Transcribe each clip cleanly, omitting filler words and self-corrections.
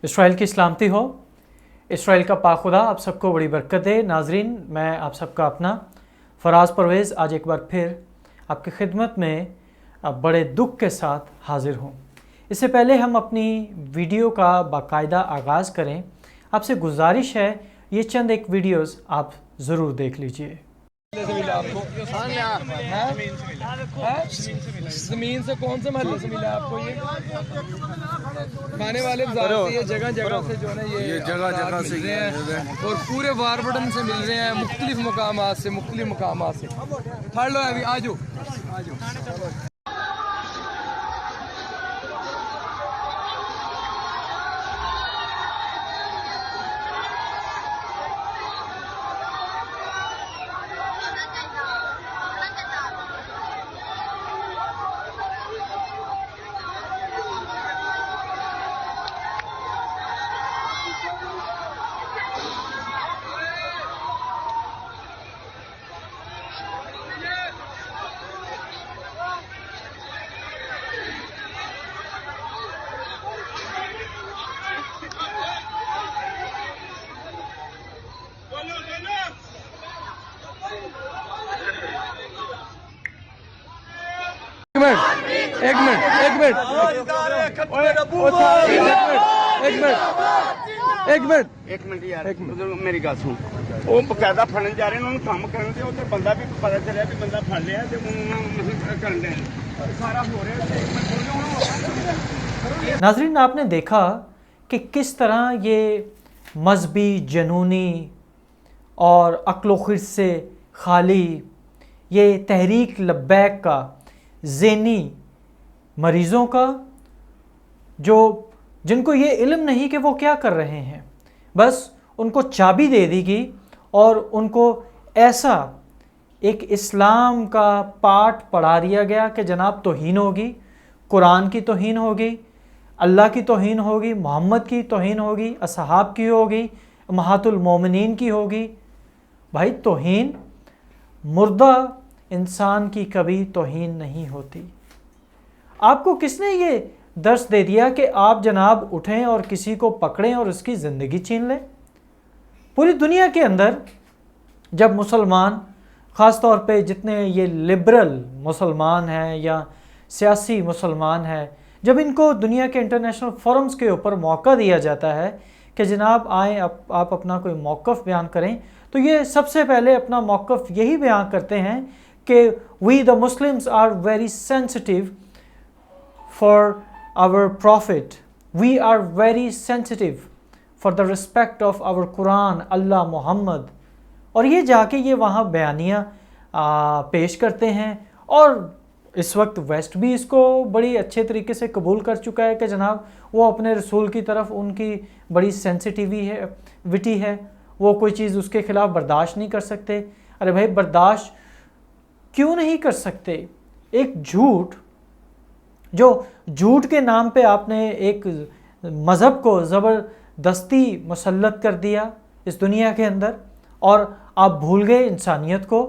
اسرائیل کی سلامتی ہو۔ اسرائیل کا پاک خدا آپ سب کو بڑی برکت دے۔ ناظرین، میں آپ سب کا اپنا فراز پرویز آج ایک بار پھر آپ کی خدمت میں بڑے دکھ کے ساتھ حاضر ہوں۔ اس سے پہلے ہم اپنی ویڈیو کا باقاعدہ آغاز کریں، آپ سے گزارش ہے یہ چند ایک ویڈیوز آپ ضرور دیکھ لیجئے۔ زمین سے کون سے محلے سے ملا آپ کو؟ یہ کھانے والے بازار سے، یہ جگہ جگہ سے جو ہے یہ جگہ جگہ سے مل رہے ہیں اور پورے واربٹن سے مل رہے ہیں، مختلف مقامات سے پڑھ لو ابھی، آجو ایک منٹ یار، میری گل سن۔ وہ باقاعدہ فڑن جا رہے ہیں، انہوں کام کرن دے، تے بندہ بھی پتہ چلیا بھی بندہ پھڑ لیا تے انہوں کرن دے سارا ہو رہا ہے۔ ناظرین، آپ نے دیکھا کہ کس طرح یہ مذہبی، جنونی اور عقل و خرد سے خالی یہ تحریک لبیک کا ذہنی مریضوں کا، جن کو یہ علم نہیں کہ وہ کیا کر رہے ہیں، بس ان کو چابی دے دی گئی اور ان کو ایسا ایک اسلام کا پاٹ پڑھا دیا گیا کہ جناب توہین ہوگی، قرآن کی توہین ہوگی، اللہ کی توہین ہوگی، محمد کی توہین ہوگی، اصحاب کی ہوگی، امہات المومنین کی ہوگی۔ بھائی، توہین مردہ انسان کی کبھی توہین نہیں ہوتی۔ آپ کو کس نے یہ درس دے دیا کہ آپ جناب اٹھیں اور کسی کو پکڑیں اور اس کی زندگی چھین لیں؟ پوری دنیا کے اندر جب مسلمان، خاص طور پہ جتنے یہ لبرل مسلمان ہیں یا سیاسی مسلمان ہیں، جب ان کو دنیا کے انٹرنیشنل فورمز کے اوپر موقع دیا جاتا ہے کہ جناب آئیں آپ اپنا کوئی موقف بیان کریں، تو یہ سب سے پہلے اپنا موقف یہی بیان کرتے ہیں کہ we the Muslims are very sensitive for our prophet, we are very sensitive for the respect of our Quran, اللہ، محمد، اور یہ جا کے یہ وہاں بیانیہ پیش کرتے ہیں۔ اور اس وقت ویسٹ بھی اس کو بڑی اچھے طریقے سے قبول کر چکا ہے کہ جناب وہ اپنے رسول کی طرف ان کی بڑی سینسٹیوٹی ہے، وہ کوئی چیز اس کے خلاف برداشت نہیں کر سکتے۔ ارے بھائی، برداشت کیوں نہیں کر سکتے؟ ایک جھوٹ کے نام پہ آپ نے ایک مذہب کو زبردستی مسلط کر دیا اس دنیا کے اندر، اور آپ بھول گئے انسانیت کو۔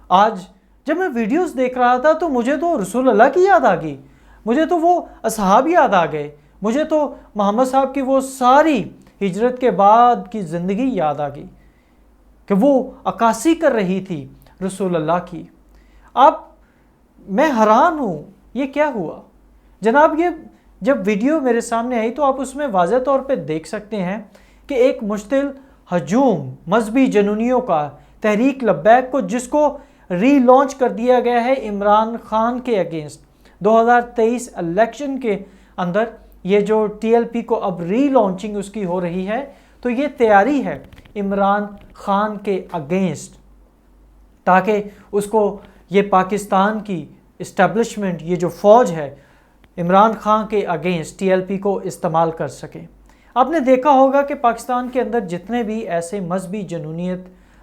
آج جب میں ویڈیوز دیکھ رہا تھا تو مجھے تو رسول اللہ کی یاد آ گئی، مجھے تو وہ اصحاب یاد آ گئے، مجھے تو محمد صاحب کی وہ ساری ہجرت کے بعد کی زندگی یاد آ گئی کہ وہ عکاسی کر رہی تھی رسول اللہ کی۔ میں حیران ہوں، یہ کیا ہوا جناب؟ یہ جب ویڈیو میرے سامنے آئی تو آپ اس میں واضح طور پہ دیکھ سکتے ہیں کہ ایک مشتعل ہجوم مذہبی جنونیوں کا، تحریک لبیک کو، جس کو ری لانچ کر دیا گیا ہے عمران خان کے اگینسٹ 2023 الیکشن کے اندر، یہ جو ٹی ایل پی کو اب ری لانچنگ اس کی ہو رہی ہے، تو یہ تیاری ہے عمران خان کے اگینسٹ، تاکہ اس کو یہ پاکستان کی اسٹیبلشمنٹ، یہ جو فوج ہے، عمران خان کے اگینسٹ ٹی ایل پی کو استعمال کر سکے۔ آپ نے دیکھا ہوگا کہ پاکستان کے اندر جتنے بھی ایسے مذہبی جنونیت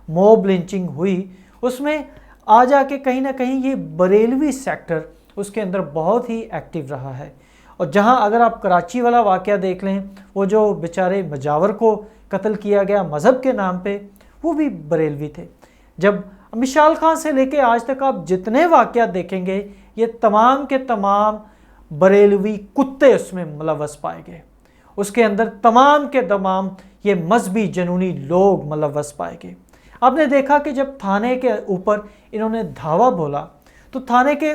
موب لنچنگ ہوئی، اس میں آ جا کے کہیں نہ کہیں یہ بریلوی سیکٹر اس کے اندر بہت ہی ایکٹیو رہا ہے۔ اور جہاں اگر آپ کراچی والا واقعہ دیکھ لیں، وہ جو بیچارے مجاور کو قتل کیا گیا مذہب کے نام پہ، وہ بھی بریلوی تھے۔ جب مشال خان سے لے کے آج تک آپ جتنے واقعات دیکھیں گے، یہ تمام کے تمام بریلوی کتے اس میں ملوث پائے گئے۔ اس کے اندر تمام کے تمام یہ مذہبی جنونی لوگ ملوث پائے گئے۔ آپ نے دیکھا کہ جب تھانے کے اوپر انہوں نے دھاوا بولا تو تھانے کے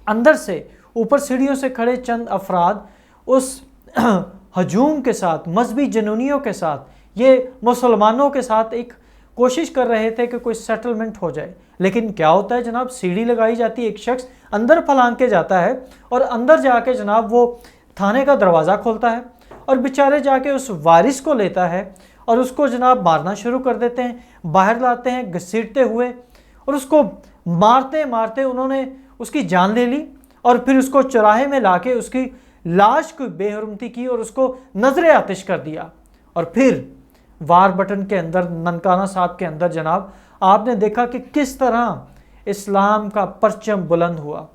اندر سے اوپر سیڑھیوں سے کھڑے چند افراد اس ہجوم کے ساتھ، مذہبی جنونیوں کے ساتھ، یہ مسلمانوں کے ساتھ ایک کوشش کر رہے تھے کہ کوئی سیٹلمنٹ ہو جائے۔ لیکن کیا ہوتا ہے جناب، سیڑھی لگائی جاتی ہے، ایک شخص اندر پھلانگ کے جاتا ہے اور اندر جا کے جناب وہ تھانے کا دروازہ کھولتا ہے اور بیچارے جا کے اس وارث کو لیتا ہے اور اس کو جناب مارنا شروع کر دیتے ہیں، باہر لاتے ہیں گھسیٹتے ہوئے، اور اس کو مارتے مارتے انہوں نے اس کی جان لے لی، اور پھر اس کو چوراہے میں لا کے اس کی لاش کو بے حرمتی کی اور اس کو نظر آتش کر دیا۔ اور پھر وار بٹن کے اندر، ننکانہ صاحب کے اندر جناب آپ نے دیکھا کہ کس طرح اسلام کا پرچم بلند ہوا،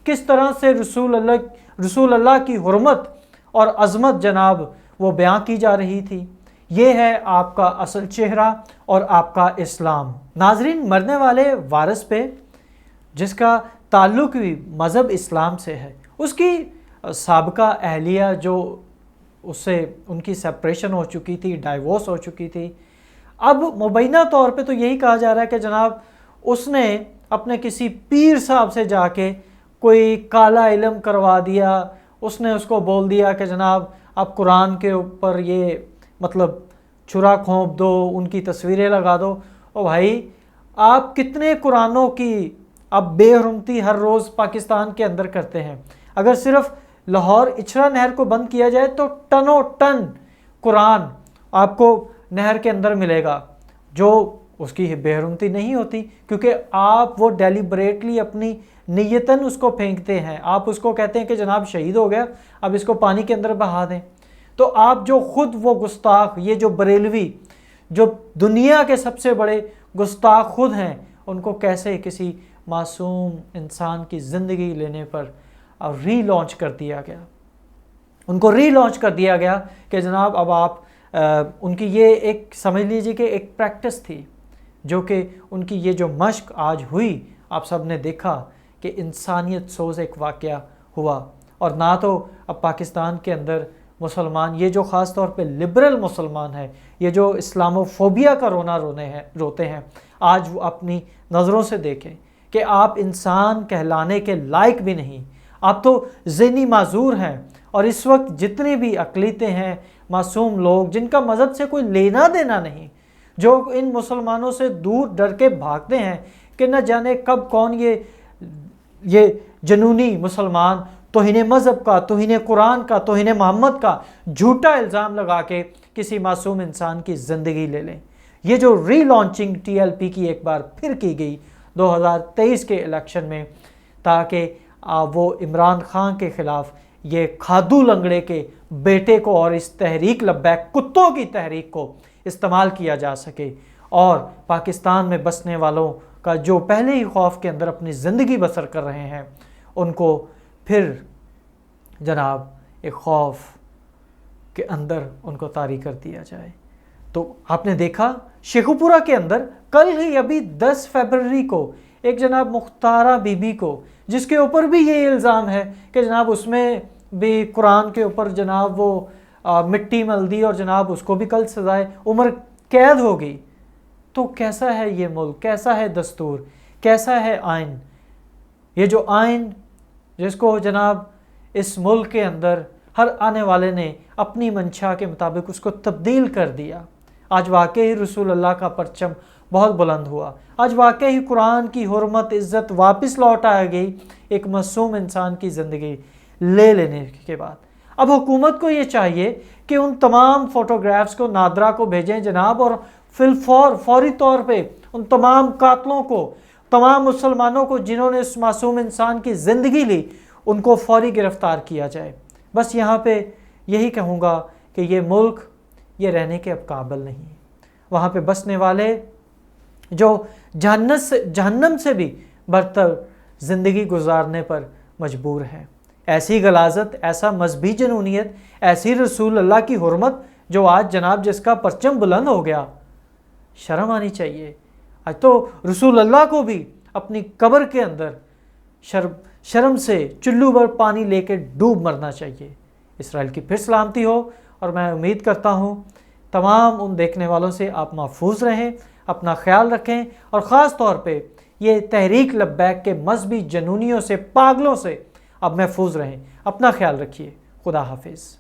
کس طرح سے رسول اللہ کی حرمت اور عظمت جناب وہ بیاں کی جا رہی تھی۔ یہ ہے آپ کا اصل چہرہ اور آپ کا اسلام۔ ناظرین، مرنے والے وارث پہ جس کا تعلق بھی مذہب اسلام سے ہے، اس کی سابقہ اہلیہ جو اس سے ان کی سپریشن ہو چکی تھی، ڈائیورس ہو چکی تھی، اب مبینہ طور پہ تو یہی کہا جا رہا ہے کہ جناب اس نے اپنے کسی پیر صاحب سے جا کے کوئی کالا علم کروا دیا، اس نے اس کو بول دیا کہ جناب آپ قرآن کے اوپر یہ مطلب چھرا کھونپ دو، ان کی تصویریں لگا دو۔ او بھائی، آپ کتنے قرآنوں کی اب بے حرمتی ہر روز پاکستان کے اندر کرتے ہیں؟ اگر صرف لاہور اچھرا نہر کو بند کیا جائے تو ٹنوں ٹن قرآن آپ کو نہر کے اندر ملے گا، جو اس کی بے حرمتی نہیں ہوتی، کیونکہ آپ وہ ڈیلیبریٹلی اپنی نیتاً اس کو پھینکتے ہیں۔ آپ اس کو کہتے ہیں کہ جناب شہید ہو گیا، اب اس کو پانی کے اندر بہا دیں۔ تو آپ جو خود وہ گستاخ، یہ جو بریلوی جو دنیا کے سب سے بڑے گستاخ خود ہیں، ان کو کیسے کسی معصوم انسان کی زندگی لینے پر ری لانچ کر دیا گیا، ان کو ری لانچ کر دیا گیا کہ جناب اب آپ ان کی یہ ایک سمجھ لیجیے کہ ایک پریکٹس تھی، جو کہ ان کی یہ جو مشق آج ہوئی، آپ سب نے دیکھا کہ انسانیت سوز ایک واقعہ ہوا۔ اور نہ تو اب پاکستان کے اندر مسلمان، یہ جو خاص طور پہ لبرل مسلمان ہے، یہ جو اسلامو فوبیا کا رونا روتے ہیں، آج وہ اپنی نظروں سے دیکھیں کہ آپ انسان کہلانے کے لائق بھی نہیں، آپ تو ذہنی معذور ہیں۔ اور اس وقت جتنی بھی اقلیتیں ہیں، معصوم لوگ جن کا مذہب سے کوئی لینا دینا نہیں، جو ان مسلمانوں سے دور ڈر کے بھاگتے ہیں کہ نہ جانے کب کون یہ جنونی مسلمان توہین مذہب کا، توہین قرآن کا، توہین محمد کا جھوٹا الزام لگا کے کسی معصوم انسان کی زندگی لے لیں۔ یہ جو ری لانچنگ ٹی ایل پی کی ایک بار پھر کی گئی 2023 کے الیکشن میں، تاکہ وہ عمران خان کے خلاف یہ کھادو لنگڑے کے بیٹے کو اور اس تحریک لبیک کتوں کی تحریک کو استعمال کیا جا سکے، اور پاکستان میں بسنے والوں کا جو پہلے ہی خوف کے اندر اپنی زندگی بسر کر رہے ہیں، ان کو پھر جناب ایک خوف کے اندر ان کو طاری کر دیا جائے۔ تو آپ نے دیکھا شیخو پورہ کے اندر کل ہی ابھی 10 فروری کو ایک جناب مختارہ بی بی کو، جس کے اوپر بھی یہ الزام ہے کہ جناب اس میں بھی قرآن کے اوپر جناب وہ مٹی مل دی، اور جناب اس کو بھی کل سزائے عمر قید ہو گئی۔ تو کیسا ہے یہ ملک، کیسا ہے دستور، کیسا ہے آئین؟ یہ جو آئین جس کو جناب اس ملک کے اندر ہر آنے والے نے اپنی منشا کے مطابق اس کو تبدیل کر دیا۔ آج واقعی رسول اللہ کا پرچم بہت بلند ہوا، آج واقعی قرآن کی حرمت عزت واپس لوٹ آ گئی ایک معصوم انسان کی زندگی لے لینے کے بعد۔ اب حکومت کو یہ چاہیے کہ ان تمام فوٹوگرافز کو نادرا کو بھیجیں جناب، اور فوری طور پہ ان تمام قاتلوں کو، تمام مسلمانوں کو جنہوں نے اس معصوم انسان کی زندگی لی، ان کو فوری گرفتار کیا جائے۔ بس یہاں پہ یہی کہوں گا کہ یہ ملک یہ رہنے کے اب قابل نہیں، وہاں پہ بسنے والے جو جہنم سے بھی برتر زندگی گزارنے پر مجبور ہیں۔ ایسی غلاظت، ایسا مذہبی جنونیت، ایسی رسول اللہ کی حرمت جو آج جناب جس کا پرچم بلند ہو گیا، شرم آنی چاہیے۔ آج تو رسول اللہ کو بھی اپنی قبر کے اندر شرم سے چلو بھر پانی لے کے ڈوب مرنا چاہیے۔ اسرائیل کی پھر سلامتی ہو، اور میں امید کرتا ہوں تمام ان دیکھنے والوں سے آپ محفوظ رہیں، اپنا خیال رکھیں، اور خاص طور پہ یہ تحریک لبیک کے مذہبی جنونیوں سے، پاگلوں سے آپ محفوظ رہیں۔ اپنا خیال رکھیے۔ خدا حافظ۔